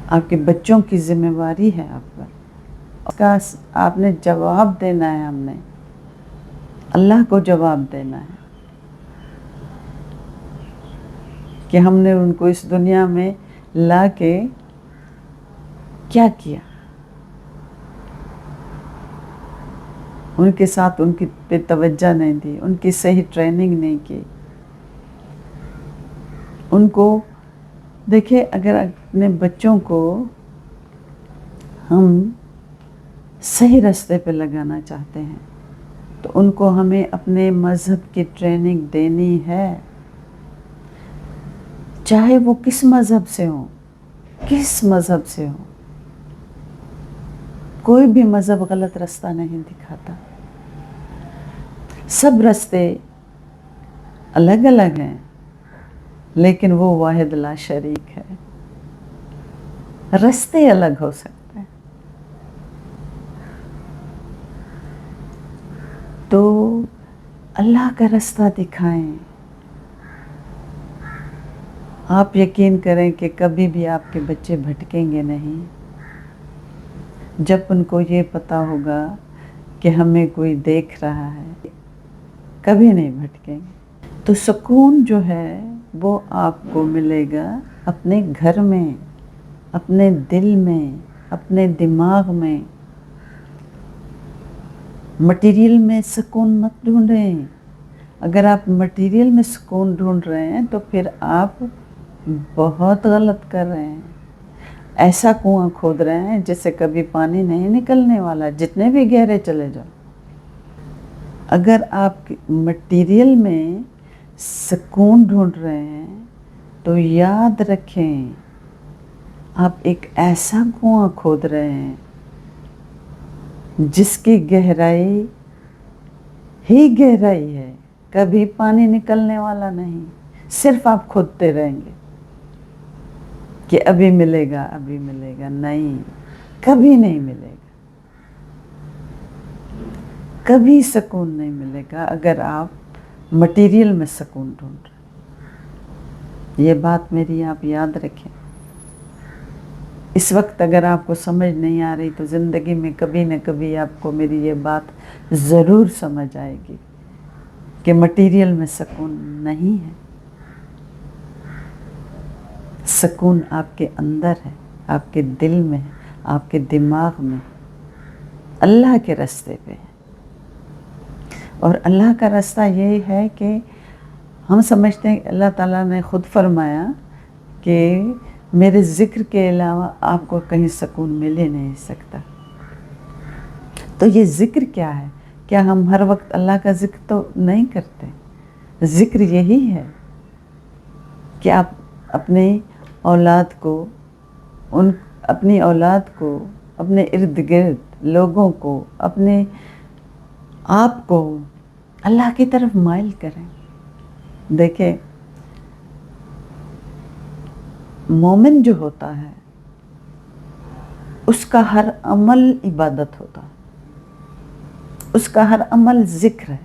آپ کے بچوں کی ذمہ داری ہے آپ پر، اس کا آپ نے جواب دینا ہے، ہم نے اللہ کو جواب دینا ہے کہ ہم نے ان کو اس دنیا میں لا کے کیا کیا، ان کے ساتھ ان کی پہ توجہ نہیں دی، ان کی صحیح ٹریننگ نہیں کی، ان کو دیکھیں اگر اپنے بچوں کو ہم صحیح راستے پہ لگانا چاہتے ہیں تو ان کو ہمیں اپنے مذہب کی ٹریننگ دینی ہے، چاہے وہ کس مذہب سے ہوں، کس مذہب سے ہوں۔ کوئی بھی مذہب غلط راستہ نہیں دکھاتا، سب راستے الگ الگ ہیں لیکن وہ واحد لا شریک ہے۔ راستے الگ ہو سکتے ہیں تو اللہ کا راستہ دکھائیں۔ آپ یقین کریں کہ کبھی بھی آپ کے بچے بھٹکیں گے نہیں جب ان کو یہ پتہ ہوگا کہ ہمیں کوئی دیکھ رہا ہے، کبھی نہیں بھٹکیں گے۔ تو سکون جو ہے وہ آپ کو ملے گا اپنے گھر میں، اپنے دل میں، اپنے دماغ میں۔ مٹیریل میں سکون مت ڈھونڈیں۔ اگر آپ مٹیریل میں سکون ڈھونڈ رہے ہیں تو پھر آپ بہت غلط کر رہے ہیں، ایسا کنواں کھود رہے ہیں جس سے کبھی پانی نہیں نکلنے والا، جتنے بھی گہرے چلے جاؤ۔ اگر آپ مٹیریل میں سکون ڈھونڈ رہے ہیں تو یاد رکھیں آپ ایک ایسا کنواں کھود رہے ہیں جس کی گہرائی ہی گہرائی ہے، کبھی پانی نکلنے والا نہیں، صرف آپ کھودتے رہیں گے کہ ابھی ملے گا، ابھی ملے گا، نہیں، کبھی نہیں ملے گا، کبھی سکون نہیں ملے گا اگر آپ مٹیریل میں سکون ڈھونڈ رہے ہیں۔ یہ بات میری آپ یاد رکھیں۔ اس وقت اگر آپ کو سمجھ نہیں آ رہی تو زندگی میں کبھی نہ کبھی آپ کو میری یہ بات ضرور سمجھ آئے گی کہ مٹیریل میں سکون نہیں ہے، سکون آپ کے اندر ہے، آپ کے دل میں ہے، آپ کے دماغ میں، اللہ کے راستے پہ ہے۔ اور اللہ کا راستہ یہی ہے کہ ہم سمجھتے ہیں کہ اللہ تعالیٰ نے خود فرمایا کہ میرے ذکر کے علاوہ آپ کو کہیں سکون مل ہی نہیں سکتا۔ تو یہ ذکر کیا ہے؟ کیا ہم ہر وقت اللہ کا ذکر تو نہیں کرتے؟ ذکر یہی ہے کہ آپ اپنے اولاد کو، اپنی اولاد کو، اپنے ارد گرد لوگوں کو، اپنے آپ کو اللہ کی طرف مائل کریں۔ دیکھیں مومن جو ہوتا ہے اس کا ہر عمل عبادت ہوتا ہے، اس کا ہر عمل ذکر ہے،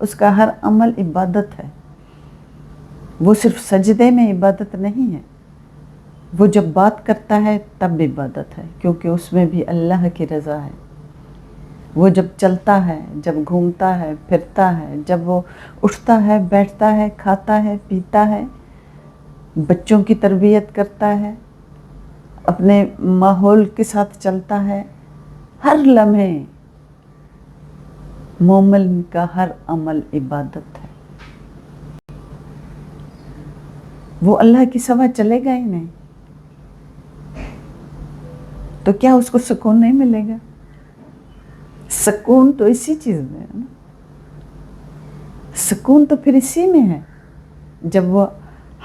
اس کا ہر عمل عبادت ہے۔ وہ صرف سجدے میں عبادت نہیں ہے، وہ جب بات کرتا ہے تب عبادت ہے کیونکہ اس میں بھی اللہ کی رضا ہے۔ وہ جب چلتا ہے، جب گھومتا ہے، پھرتا ہے، جب وہ اٹھتا ہے، بیٹھتا ہے، کھاتا ہے، پیتا ہے، بچوں کی تربیت کرتا ہے، اپنے ماحول کے ساتھ چلتا ہے، ہر لمحے مومن کا ہر عمل عبادت ہے۔ وہ اللہ کی سوا چلے گا ہی نہیں تو کیا اس کو سکون نہیں ملے گا؟ سکون تو اسی چیز میں ہے نا، سکون تو پھر اسی میں ہے جب وہ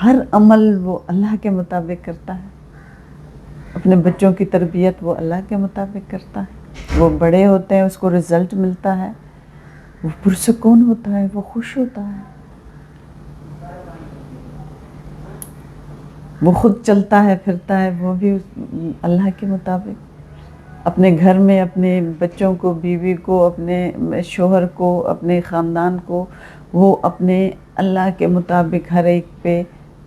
ہر عمل وہ اللہ کے مطابق کرتا ہے، اپنے بچوں کی تربیت وہ اللہ کے مطابق کرتا ہے، وہ بڑے ہوتے ہیں، اس کو رزلٹ ملتا ہے، وہ پرسکون ہوتا ہے، وہ خوش ہوتا ہے، وہ خود چلتا ہے، پھرتا ہے، وہ بھی اللہ کے مطابق اپنے گھر میں اپنے بچوں کو، بیوی کو، اپنے شوہر کو، اپنے خاندان کو، وہ اپنے اللہ کے مطابق ہر ایک پہ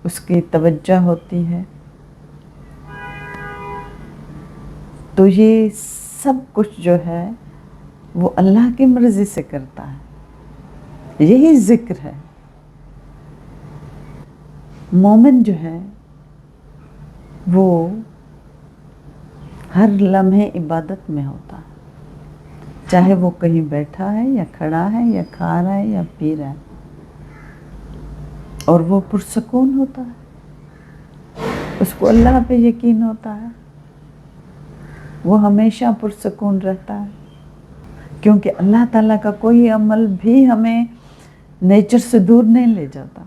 اس کی توجہ ہوتی ہے۔ تو یہ سب کچھ جو ہے وہ اللہ کی مرضی سے کرتا ہے، یہی ذکر ہے۔ مومن جو ہے وہ ہر لمحے عبادت میں ہوتا ہے، چاہے وہ کہیں بیٹھا ہے یا کھڑا ہے یا کھا رہا ہے یا پی رہا ہے، اور وہ پرسکون ہوتا ہے، اس کو اللہ پہ یقین ہوتا ہے، وہ ہمیشہ پرسکون رہتا ہے، کیونکہ اللہ تعالیٰ کا کوئی عمل بھی ہمیں نیچر سے دور نہیں لے جاتا،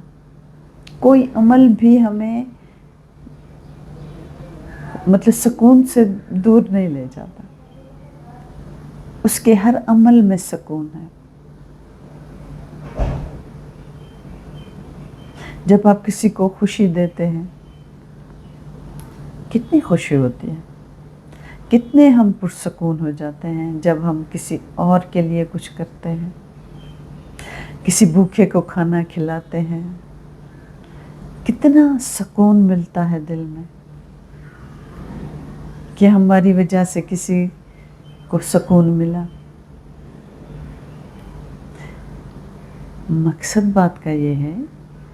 کوئی عمل بھی ہمیں مطلب سکون سے دور نہیں لے جاتا، اس کے ہر عمل میں سکون ہے۔ جب آپ کسی کو خوشی دیتے ہیں کتنی خوشی ہوتی ہے، کتنے ہم پرسکون ہو جاتے ہیں جب ہم کسی اور کے لیے کچھ کرتے ہیں، کسی بھوکے کو کھانا کھلاتے ہیں، کتنا سکون ملتا ہے دل میں کہ ہماری وجہ سے کسی کو سکون ملا۔ مقصد بات کا یہ ہے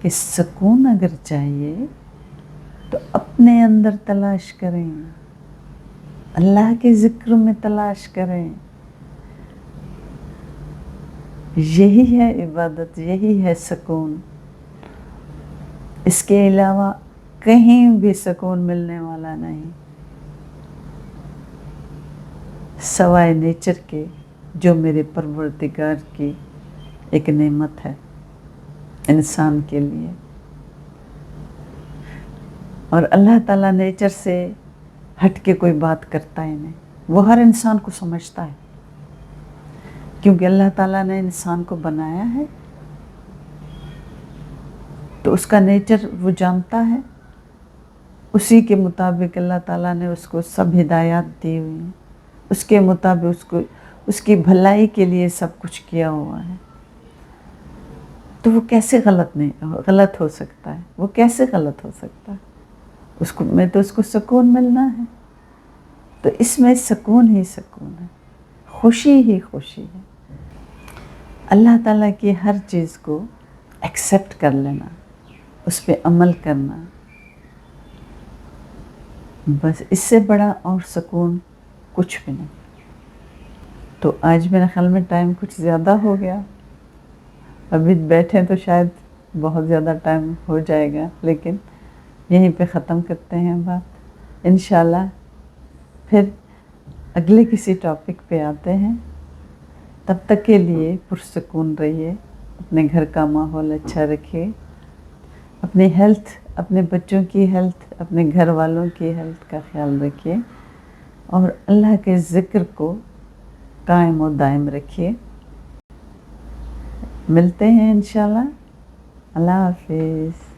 کہ سکون اگر چاہیے تو اپنے اندر تلاش کریں، اللہ کے ذکر میں تلاش کریں، یہی ہے عبادت، یہی ہے سکون۔ اس کے علاوہ کہیں بھی سکون ملنے والا نہیں، سوائے نیچر کے، جو میرے پروردگار کی ایک نعمت ہے انسان کے لیے۔ اور اللہ تعالیٰ نیچر سے ہٹ کے کوئی بات کرتا ہی نہیں، وہ ہر انسان کو سمجھتا ہے، کیونکہ اللہ تعالیٰ نے انسان کو بنایا ہے تو اس کا نیچر وہ جانتا ہے، اسی کے مطابق اللہ تعالیٰ نے اس کو سب ہدایات دی ہوئی ہیں، اس کے مطابق اس کی بھلائی کے لیے سب کچھ کیا ہوا ہے، تو وہ کیسے غلط ہو سکتا ہے؟ وہ کیسے غلط ہو سکتا ہے؟ اس کو سکون ملنا ہے، تو اس میں سکون ہی سکون ہے، خوشی ہی خوشی ہے۔ اللہ تعالیٰ کی ہر چیز کو ایکسیپٹ کر لینا، اس پہ عمل کرنا، بس اس سے بڑا اور سکون کچھ بھی نہیں۔ تو آج میرے خیال میں ٹائم کچھ زیادہ ہو گیا، ابھی بیٹھیں تو شاید بہت زیادہ ٹائم ہو جائے گا، لیکن یہیں پہ ختم کرتے ہیں بات، انشاءاللہ پھر اگلے کسی ٹاپک پہ آتے ہیں۔ تب تک کے لیے پرسکون رہیے، اپنے گھر کا ماحول اچھا رکھیے، اپنی ہیلتھ، اپنے بچوں کی ہیلتھ، اپنے گھر والوں کی ہیلتھ کا خیال رکھیے، اور اللہ کے ذکر کو قائم و دائم رکھیے۔ ملتے ہیں انشاءاللہ، اللہ حافظ۔